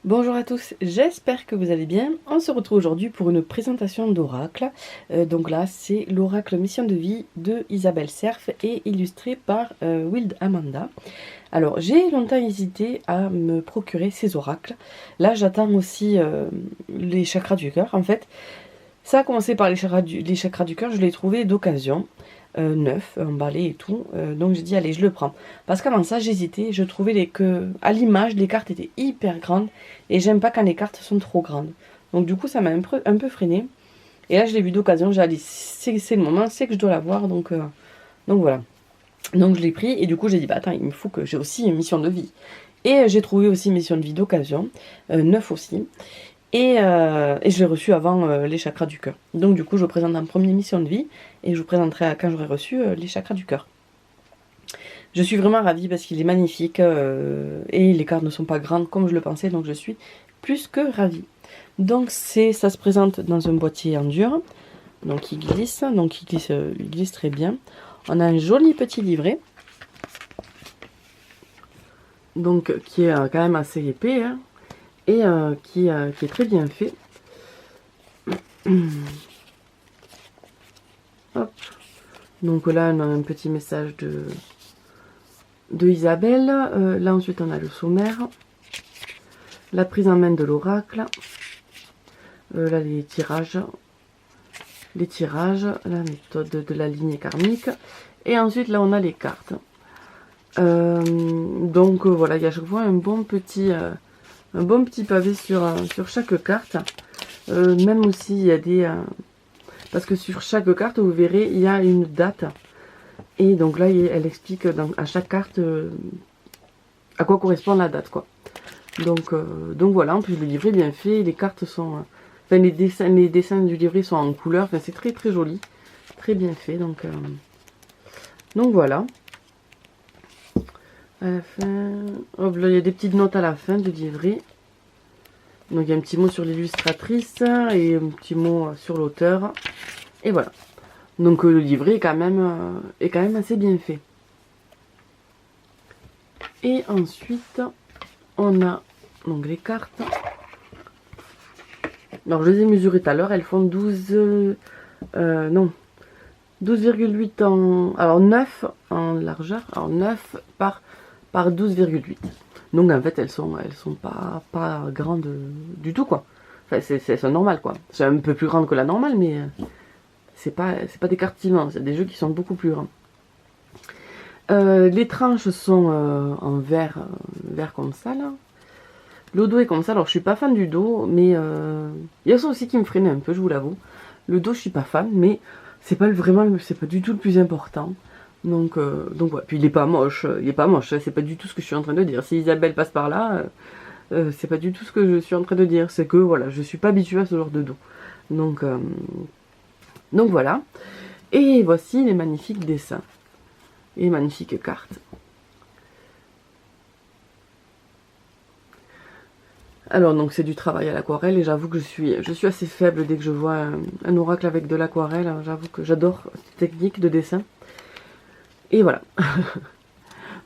Bonjour à tous, j'espère que vous allez bien. On se retrouve aujourd'hui pour une présentation d'oracle. Donc là, c'est l'oracle Mission de vie de Isabelle Cerf et illustré par Wild Amanda. Alors, j'ai longtemps hésité à me procurer ces oracles. Là, j'attends aussi les chakras du cœur. En fait, ça a commencé par les chakras du cœur, je l'ai trouvé d'occasion. Neuf, emballé et tout. Donc j'ai dit allez, je le prends. Parce qu'avant ça, j'hésitais. Je trouvais que à l'image, les cartes étaient hyper grandes. Et j'aime pas quand les cartes sont trop grandes. Donc du coup, ça m'a un peu freiné. Et là, je l'ai vu d'occasion. J'ai dit c'est le moment, c'est que je dois l'avoir. Donc voilà. Donc je l'ai pris. Et du coup, j'ai dit bah attends, il me faut que j'ai aussi une mission de vie. Et j'ai trouvé aussi une mission de vie d'occasion. Neuf aussi. Et je l'ai reçu avant les chakras du cœur. Donc du coup, je vous présente en première mission de vie et je vous présenterai quand j'aurai reçu les chakras du cœur. Je suis vraiment ravie parce qu'il est magnifique et les cartes ne sont pas grandes comme je le pensais, donc je suis plus que ravie. Donc ça se présente dans un boîtier en dur, donc il glisse très bien. On a un joli petit livret, donc qui est quand même assez épais hein, et qui est très bien fait. Hop. Donc là, on a un petit message de Isabelle. Là, ensuite, on a le sommaire. La prise en main de l'oracle. Là, les tirages. La méthode de la lignée karmique. Et ensuite, là, on a les cartes. Donc, voilà, il y a à chaque fois un bon petit pavé sur chaque carte. Même aussi, il y a des... parce que sur chaque carte, vous verrez, il y a une date. Et donc là, elle explique à chaque carte à quoi correspond la date, quoi. Donc voilà, en plus le livret est bien fait, les cartes sont... enfin, les dessins du livret sont en couleur, enfin, c'est très très joli, très bien fait, donc voilà. À la fin, hop, là, il y a des petites notes à la fin du livret. Donc il y a un petit mot sur l'illustratrice et un petit mot sur l'auteur. Et voilà. Donc le livret est quand même assez bien fait. Et ensuite, on a donc les cartes. Alors je les ai mesurées tout à l'heure, elles font 12,8 en... Alors 9 en largeur, alors 9 par 12,8. Donc en fait elles sont pas grandes du tout quoi. Enfin c'est normal quoi. C'est un peu plus grande que la normale mais c'est pas des cartes immenses, il y a des jeux qui sont beaucoup plus grands. Les tranches sont en verre comme ça là. Le dos est comme ça, alors je suis pas fan du dos, mais il y a ça aussi qui me freinait un peu, je vous l'avoue. Le dos je suis pas fan, mais c'est pas du tout le plus important. Donc ouais, puis il est pas moche, c'est pas du tout ce que je suis en train de dire. Si Isabelle passe par là, c'est pas du tout ce que je suis en train de dire, c'est que voilà, je suis pas habituée à ce genre de dos. Donc voilà. Et voici les magnifiques dessins et magnifiques cartes. Alors donc c'est du travail à l'aquarelle et j'avoue que je suis assez faible dès que je vois un oracle avec de l'aquarelle. J'avoue que j'adore cette technique de dessin. Et voilà.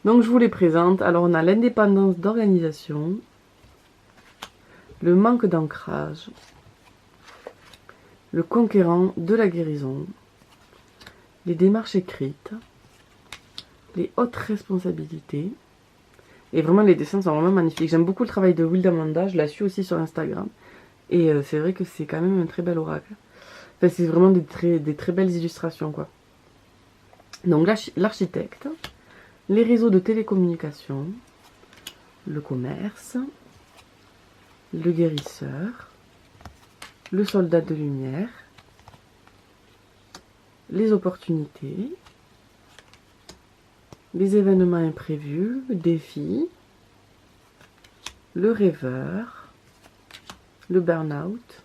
Donc je vous les présente. Alors on a l'indépendance d'organisation, le manque d'ancrage, le conquérant de la guérison, les démarches écrites, les hautes responsabilités. Et vraiment, les dessins sont vraiment magnifiques. J'aime beaucoup le travail de Wild Amanda. Je la suis aussi sur Instagram. Et c'est vrai que c'est quand même un très bel oracle. Enfin, c'est vraiment des très belles illustrations, quoi. Donc, l'architecte, les réseaux de télécommunications, le commerce, le guérisseur, le soldat de lumière, les opportunités, les événements imprévus, le défi, le rêveur, le burn-out.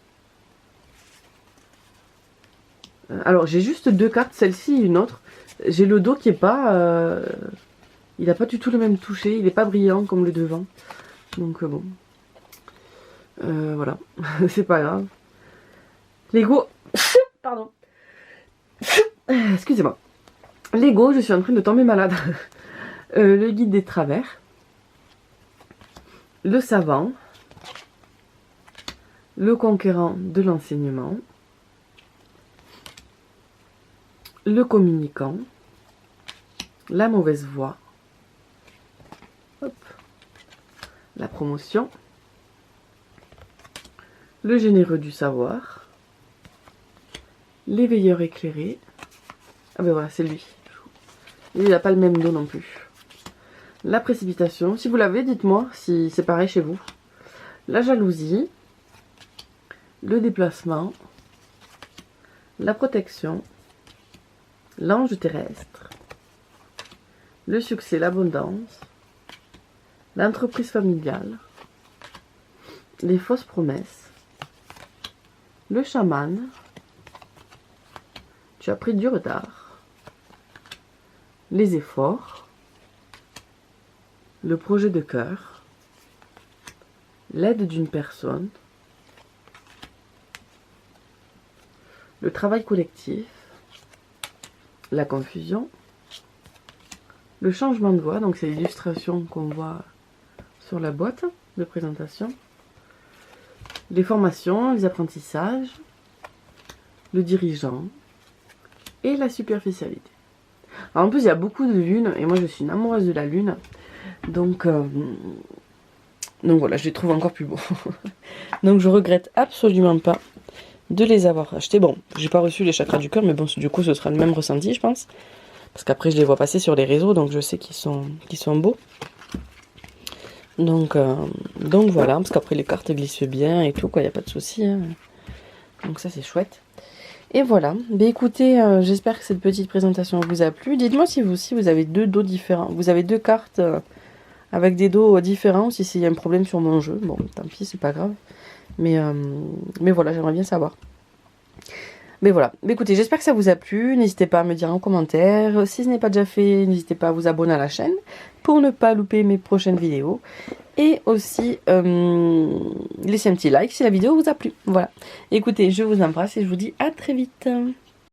Alors j'ai juste deux cartes, celle-ci et une autre. J'ai le dos qui est pas... il n'a pas du tout le même toucher, il n'est pas brillant comme le devant. Donc bon. Voilà, c'est pas grave. Lego... Pardon. Excusez-moi. Lego, je suis en train de tomber malade. Le guide des travers. Le savant. le conquérant de l'enseignement, le communicant, la mauvaise voix, hop, la promotion, le généreux du savoir, l'éveilleur éclairé. Ah ben voilà, c'est lui. Il n'a pas le même dos non plus. La précipitation. Si vous l'avez, dites-moi si c'est pareil chez vous. La jalousie, le déplacement, la protection, l'ange terrestre, le succès, l'abondance, l'entreprise familiale, les fausses promesses, le chaman, tu as pris du retard, les efforts, le projet de cœur, l'aide d'une personne, le travail collectif, la confusion, le changement de voix, donc c'est l'illustration qu'on voit sur la boîte de présentation, les formations, les apprentissages, le dirigeant et la superficialité. Alors en plus il y a beaucoup de lunes et moi je suis une amoureuse de la lune, donc voilà, je les trouve encore plus beaux. Donc je regrette absolument pas de les avoir achetés. Bon, j'ai pas reçu les chakras du cœur, mais bon, du coup ce sera le même ressenti je pense, parce qu'après je les vois passer sur les réseaux, donc je sais qu'ils sont beaux. Donc voilà, parce qu'après les cartes glissent bien et tout, quoi, il n'y a pas de souci, hein. Donc ça c'est chouette. Et voilà, bah écoutez, j'espère que cette petite présentation vous a plu. Dites-moi si vous aussi vous avez deux dos différents, vous avez deux cartes avec des dos différents, ou si il y a un problème sur mon jeu. Bon, tant pis, c'est pas grave. Mais voilà, j'aimerais bien savoir. Mais voilà, bah écoutez, j'espère que ça vous a plu. N'hésitez pas à me dire en commentaire. Si ce n'est pas déjà fait, n'hésitez pas à vous abonner à la chaîne pour ne pas louper mes prochaines vidéos. Et aussi, laissez un petit like si la vidéo vous a plu. Voilà. Écoutez, je vous embrasse et je vous dis à très vite.